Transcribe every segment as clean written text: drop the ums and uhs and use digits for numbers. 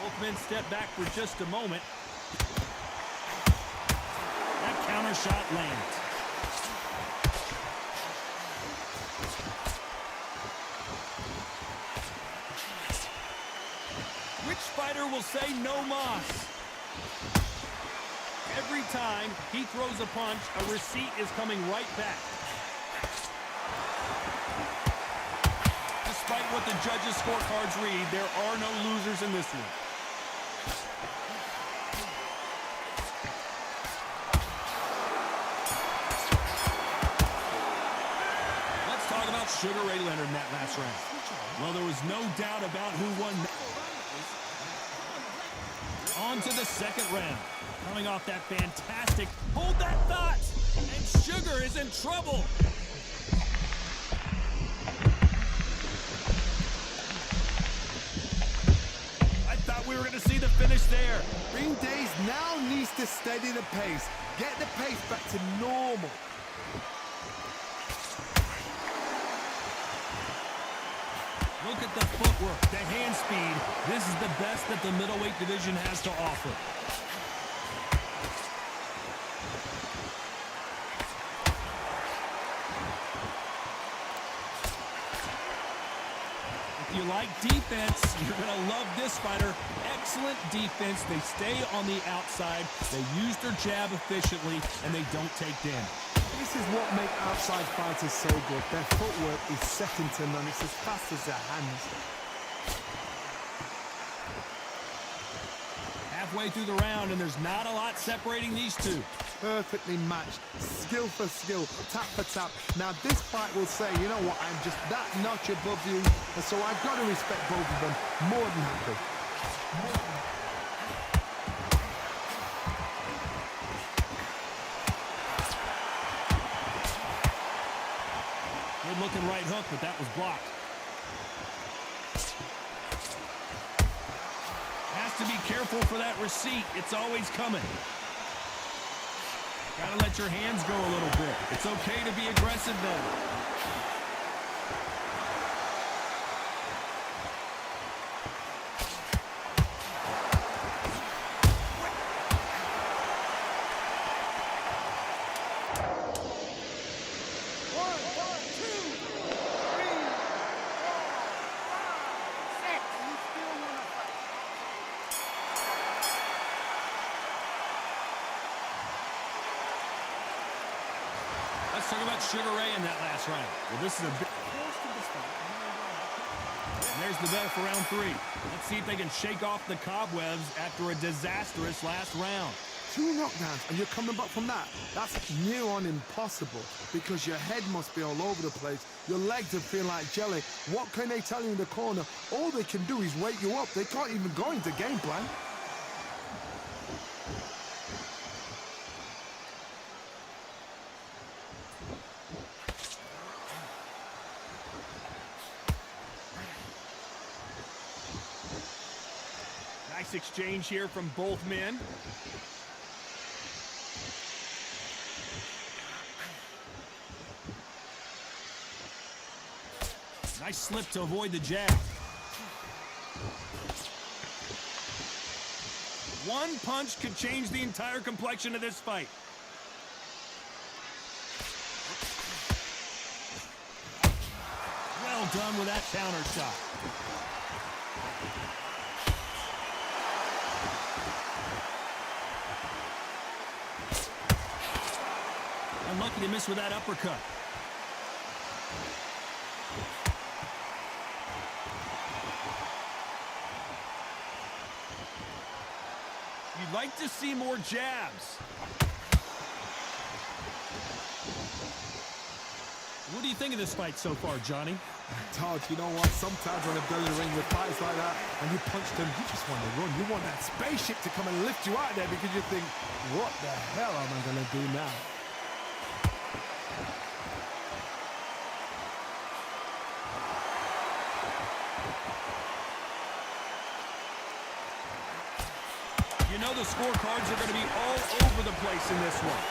Both men step back for just a moment. That counter shot lands. Which fighter will say no mas? Every time he throws a punch, a receipt is coming right back. Despite what the judges' scorecards read, there are no losers in this one. Let's talk about Sugar Ray Leonard in that last round. Well, there was no doubt about who won. On to the second round. Coming off that fantastic, hold that thought, and Sugar is in trouble. I thought we were going to see the finish there. Ring Days now needs to steady the pace, get the pace back to normal. Look at the footwork, the hand speed. This is the best that the middleweight division has to offer. If you like defense, you're going to love this fighter. Excellent defense. They stay on the outside. They use their jab efficiently, and they don't take damage. This is what makes outside fighters so good. Their footwork is second to none. It's as fast as their hands. Halfway through the round, and there's not a lot separating these two. Perfectly matched, skill for skill, tap for tap. Now this fight will say, you know what, I'm just that notch above you, and so I've got to respect both of them more than happy. Good looking right hook, but that was blocked. Has to be careful for that receipt. It's always coming. Gotta let your hands go a little bit. It's okay to be aggressive then. Let's talk about Sugar Ray in that last round. Well, this is a big... And there's the bell for round 3. Let's see if they can shake off the cobwebs after a disastrous last round. 2 knockdowns, and you're coming back from that. That's near on impossible, because your head must be all over the place. Your legs are feeling like jelly. What can they tell you in the corner? All they can do is wake you up. They can't even go into game plan. Nice exchange here from both men. Nice slip to avoid the jab. One punch could change the entire complexion of this fight. Well done with that counter shot. Unlucky to miss with that uppercut. You'd like to see more jabs. What do you think of this fight so far, Johnny? Todd, you know what? Sometimes when a belly ring with fights like that, and you punch them, you just want to run. You want that spaceship to come and lift you out there because you think, what the hell am I going to do now? You know the scorecards are going to be all over the place in this one.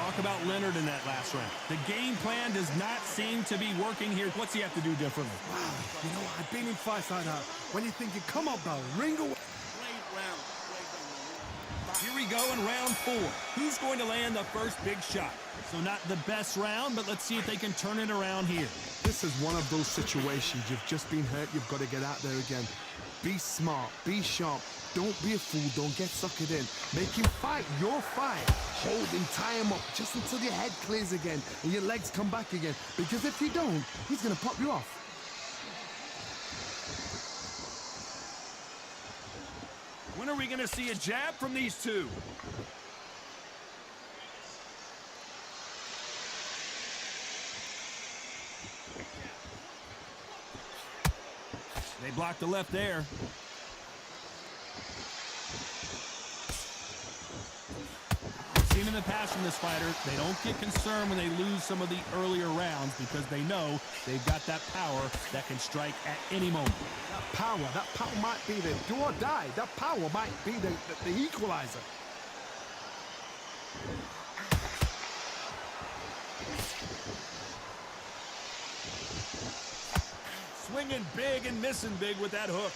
Talk about Leonard in that last round. The game plan does not seem to be working here. What's he have to do differently? Wow, you know, I've been in fights like that. When you're thinking, come on, bro, ring away. Here we go in round 4. Who's going to land the first big shot? So not the best round, but let's see if they can turn it around here. This is one of those situations. You've just been hurt. You've got to get out there again. Be smart. Be sharp. Don't be a fool. Don't get suckered in. Make him fight your fight. Hold him, tie him up just until your head clears again and your legs come back again. Because if you don't, he's going to pop you off. When are we going to see a jab from these two? They blocked the left there. Seen in the past from this fighter, they don't get concerned when they lose some of the earlier rounds because they know they've got that power that can strike at any moment. That power might be the do or die. That power might be the equalizer. Swinging big and missing big with that hook.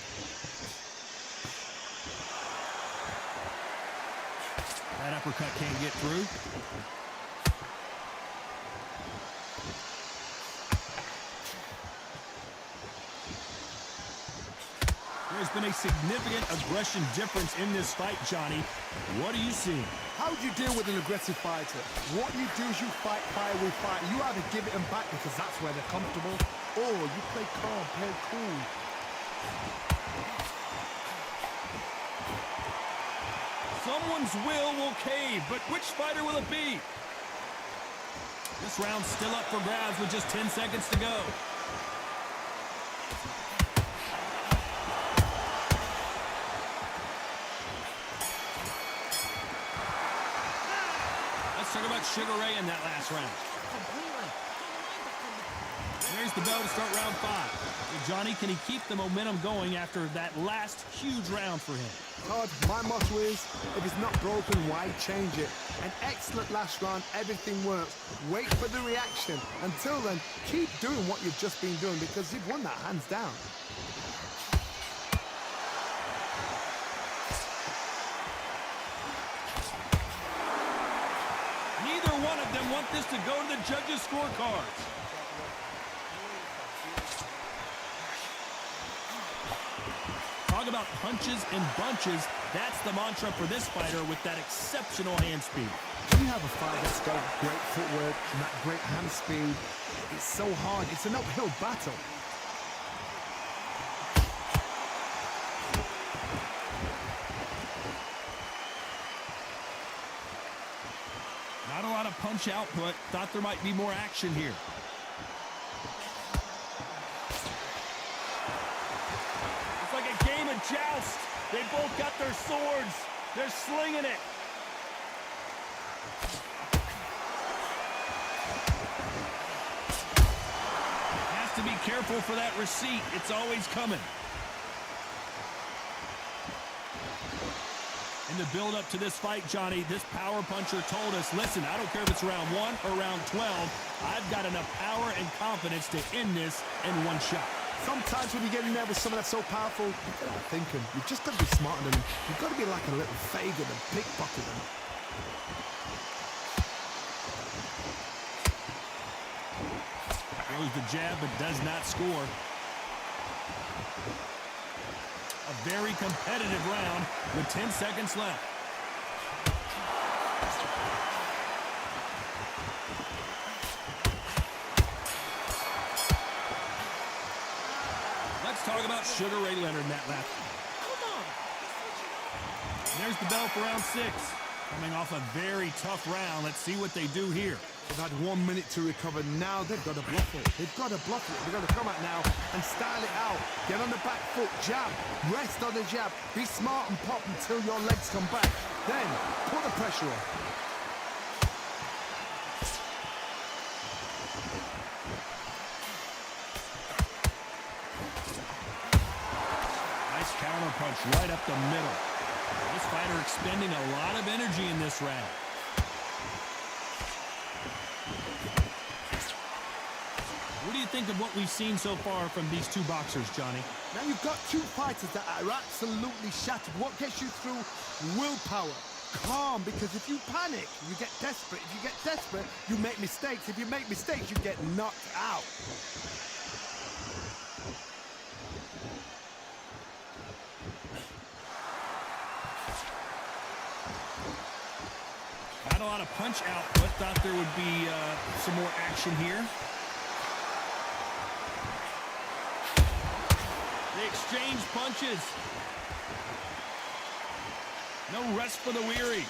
That uppercut can't get through. There's been a significant aggression difference in this fight, Johnny. What are you seeing? How do you deal with an aggressive fighter? What you do is you fight fire with fire. You either give it them back because that's where they're comfortable, or you play calm, play cool. Someone's will cave, but which fighter will it be? This round's still up for grabs with just 10 seconds to go. Let's talk about Sugar Ray in that last round. There's the bell to start round 5. Well, Johnny, can he keep the momentum going after that last huge round for him? Todd, my motto is, if it's not broken, why change it? An excellent last round, everything works. Wait for the reaction. Until then, keep doing what you've just been doing because you've won that hands down. Neither one of them want this to go to the judges' scorecards. Talk about punches and bunches. That's the mantra for this fighter with that exceptional hand speed. When you have a fight that's got great footwork and that great hand speed, it's so hard. It's an uphill battle. Not a lot of punch output. Thought there might be more action here. It's like a game of joust. They both got their swords. They're slinging it. Has to be careful for that receipt. It's always coming. In the build-up to this fight, Johnny, this power puncher told us, listen, I don't care if it's round 1 or round 12, I've got enough power and confidence to end this in one shot. Sometimes when you get in there with someone that's so powerful, you've got to think him. You've just got to be smarter than him. You've got to be like a little Fagin and pickpocket him. Throws the jab, but does not score. A very competitive round with 10 seconds left. Let's talk about Sugar Ray Leonard in that last. There's the bell for round 6. Coming off a very tough round. Let's see what they do here. They've had 1 minute to recover. Now they've got to bluff it. They've got to bluff it. They've got to come out now and style it out. Get on the back foot, jab, rest on the jab. Be smart and pop until your legs come back. Then put the pressure on. Nice counter punch right up the middle. This fighter expending a lot of energy in this round. What do you think of what we've seen so far from these two boxers, Johnny? Now you've got two fighters that are absolutely shattered. What gets you through? Willpower. Calm, because if you panic, you get desperate. If you get desperate, you make mistakes. If you make mistakes, you get knocked out. Not a lot of punch output. Thought there would be some more action here. They exchange punches. No rest for the weary.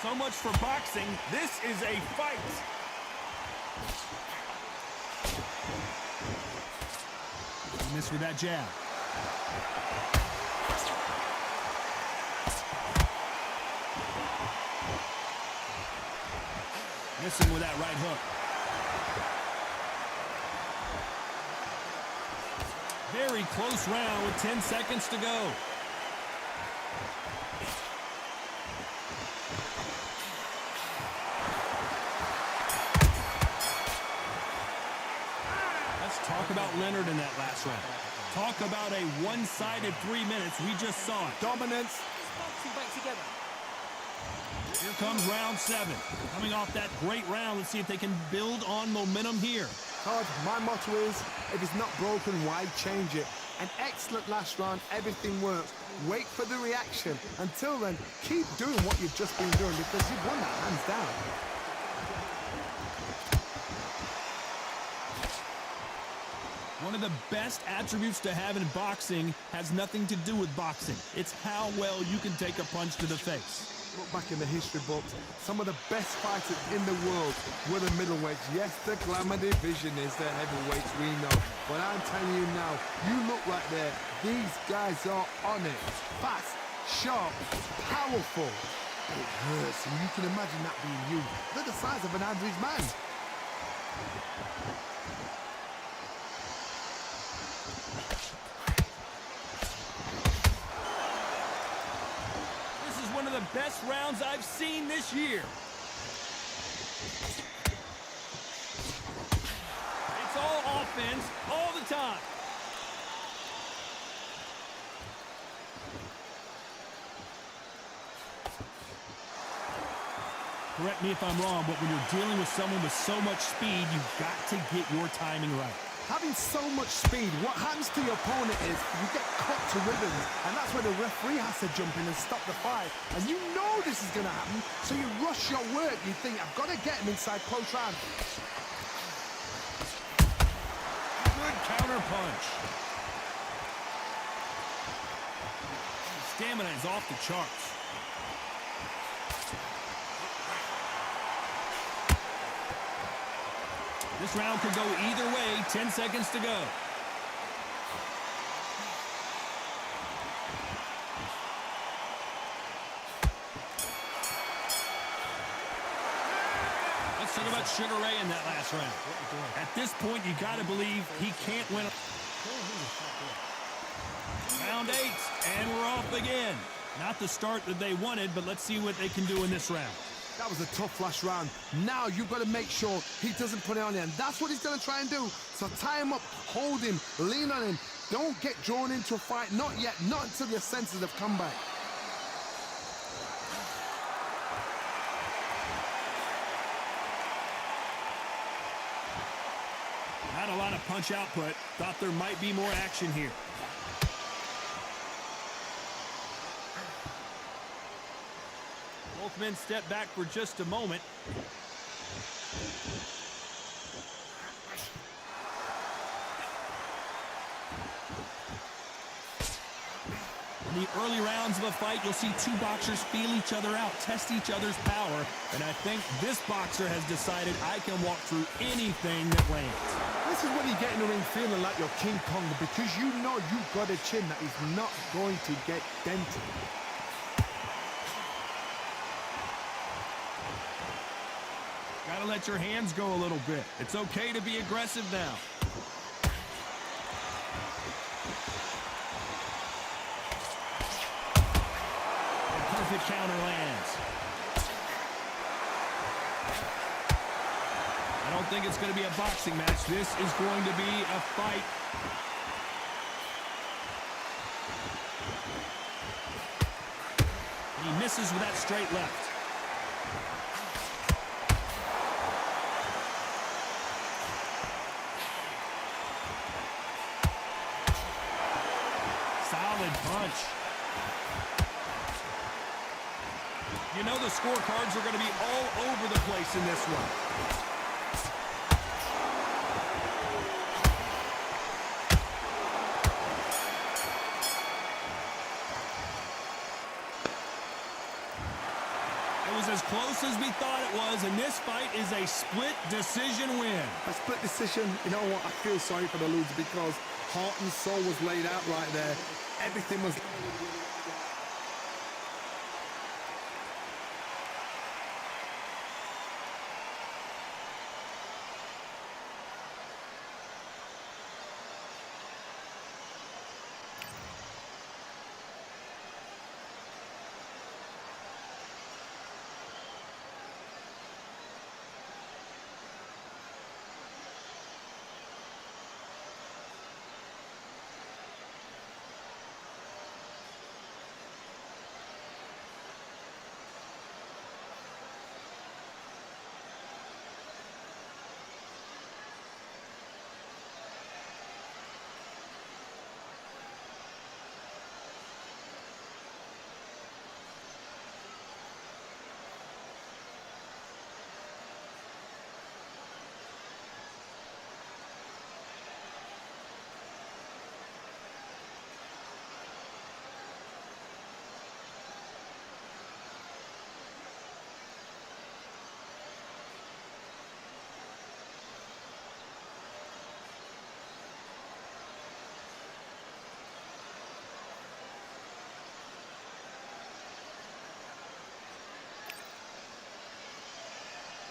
So much for boxing. This is a fight. Missed with that jab. Missing with that right hook. Very close round with 10 seconds to go. Let's talk about Leonard in that last round. Talk about a one-sided 3 minutes. We just saw it. Dominance. Here comes round 7. Coming off that great round, let's see if they can build on momentum here. Todd, my motto is, if it's not broken, why change it? An excellent last round, everything works. Wait for the reaction. Until then, keep doing what you've just been doing because you've won that hands down. One of the best attributes to have in boxing has nothing to do with boxing. It's how well you can take a punch to the face. Look back in the history books, some of the best fighters in the world were the middleweights. Yes, the glamour division is the heavyweights, we know. But I'm telling you now, you look right there, these guys are on it. Fast, sharp, powerful. It hurts, and you can imagine that being you. They're the size of an average man. One of the best rounds I've seen this year. It's all offense all the time. Correct me if I'm wrong, but when you're dealing with someone with so much speed, you've got to get your timing right. Having so much speed, what happens to your opponent is you get cut to ribbons, and that's where the referee has to jump in and stop the fight. And you know this is going to happen, so you rush your work. You think, I've got to get him inside close round. Good counter punch. Stamina is off the charts. This round could go either way. 10 seconds to go. Let's talk about Sugar Ray in that last round. At this point, you got to believe he can't win. Round 8, and we're off again. Not the start that they wanted, but let's see what they can do in this round. That was a tough last round. Now you've got to make sure he doesn't put it on you, and that's what he's going to try and do. So tie him up, hold him, lean on him. Don't get drawn into a fight. Not yet. Not until your senses have come back. Not a lot of punch output. Thought there might be more action here. Both men step back for just a moment. In the early rounds of a fight, you'll see two boxers feel each other out, test each other's power, and I think this boxer has decided I can walk through anything that lands. This is when you get in the ring feeling like you're King Kong, because you know you've got a chin that is not going to get dented. Gotta let your hands go a little bit. It's okay to be aggressive now. the counter lands. I don't think it's going to be a boxing match. This is going to be a fight. He misses with that straight left. Solid punch. You know the scorecards are going to be all over the place in this one. It was as close as we thought it was, and this fight is a split decision win. A split decision, you know what, I feel sorry for the loser because heart and soul was laid out right there. Everything was...